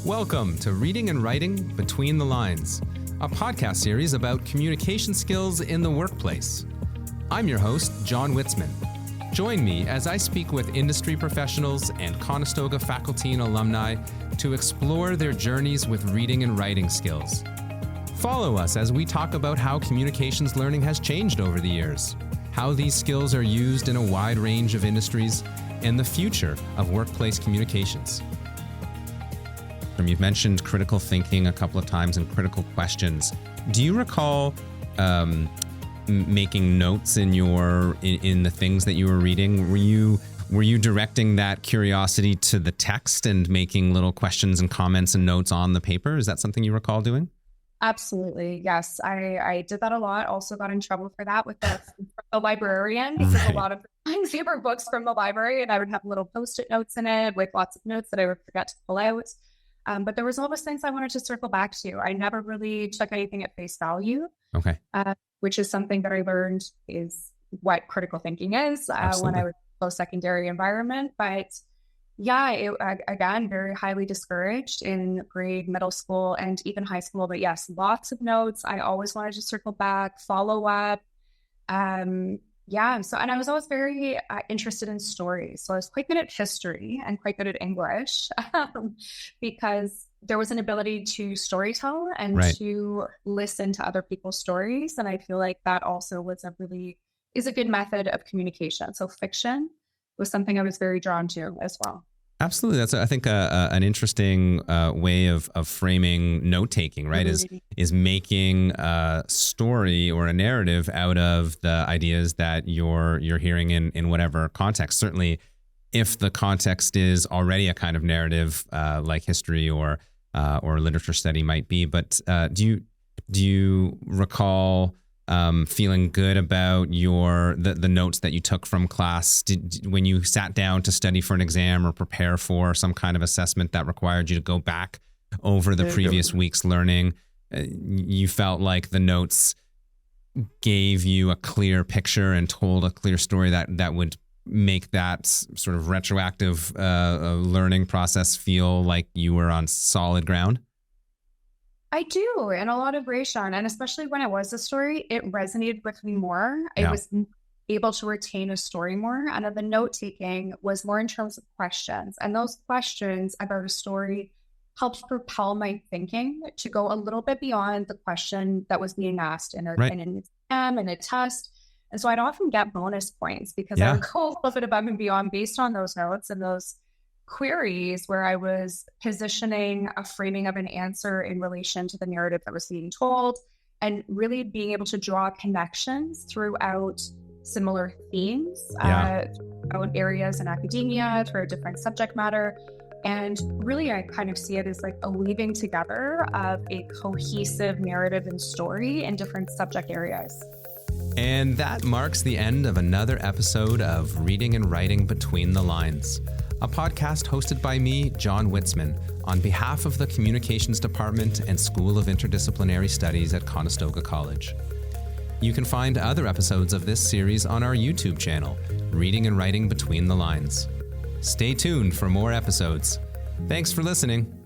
Welcome to Reading and Writing Between the Lines, a podcast series about communication skills in the workplace. I'm your host, John Witzman. Join me as I speak with industry professionals and Conestoga faculty and alumni to explore their journeys with reading and writing skills. Follow us as we talk about how communications learning has changed over the years, how these skills are used in a wide range of industries, and the future of workplace communications. You've mentioned critical thinking a couple of times and critical questions. Do you recall making notes in the things that you were reading? Were you directing that curiosity to the text and making little questions and comments and notes on the paper? Is that something you recall doing? Absolutely. Yes. I did that a lot. Also got in trouble for that with the librarian because a lot of times they were books from the library and I would have little Post-it notes in it with lots of notes that I would forget to pull out. But there was always things I wanted to circle back to. I never really took anything at face value. Okay. Which is something that I learned is what critical thinking is when I was in a post-secondary environment. But yeah, again, very highly discouraged in grade, middle school, and even high school. But yes, lots of notes. I always wanted to circle back, follow up. And I was always very interested in stories. So I was quite good at history and quite good at English because there was an ability to storytell and to listen to other people's stories. And I feel like that also is a good method of communication. So fiction was something I was very drawn to as well. Absolutely. That's, I think, an interesting way of framing note-taking, right? Is making a story or a narrative out of the ideas that you're hearing in whatever context. Certainly, if the context is already a kind of narrative like history or literature study might be. But do you recall feeling good about the notes that you took from class when you sat down to study for an exam or prepare for some kind of assessment that required you to go back over the previous week's learning? You felt like the notes gave you a clear picture and told a clear story that would make that sort of retroactive learning process feel like you were on solid ground? I do, in a lot of ways, Sean, and especially when it was a story, it resonated with me more. I was able to retain a story more, and the note-taking was more in terms of questions. And those questions about a story helped propel my thinking to go a little bit beyond the question that was being asked in an exam, in a test. And so I'd often get bonus points because I would go a little bit above and beyond based on those notes and those queries where I was positioning a framing of an answer in relation to the narrative that was being told and really being able to draw connections throughout similar themes, throughout areas in academia, throughout different subject matter. And really, I kind of see it as like a weaving together of a cohesive narrative and story in different subject areas. And that marks the end of another episode of Reading and Writing Between the Lines, a podcast hosted by me, John Witzman, on behalf of the Communications Department and School of Interdisciplinary Studies at Conestoga College. You can find other episodes of this series on our YouTube channel, Reading and Writing Between the Lines. Stay tuned for more episodes. Thanks for listening.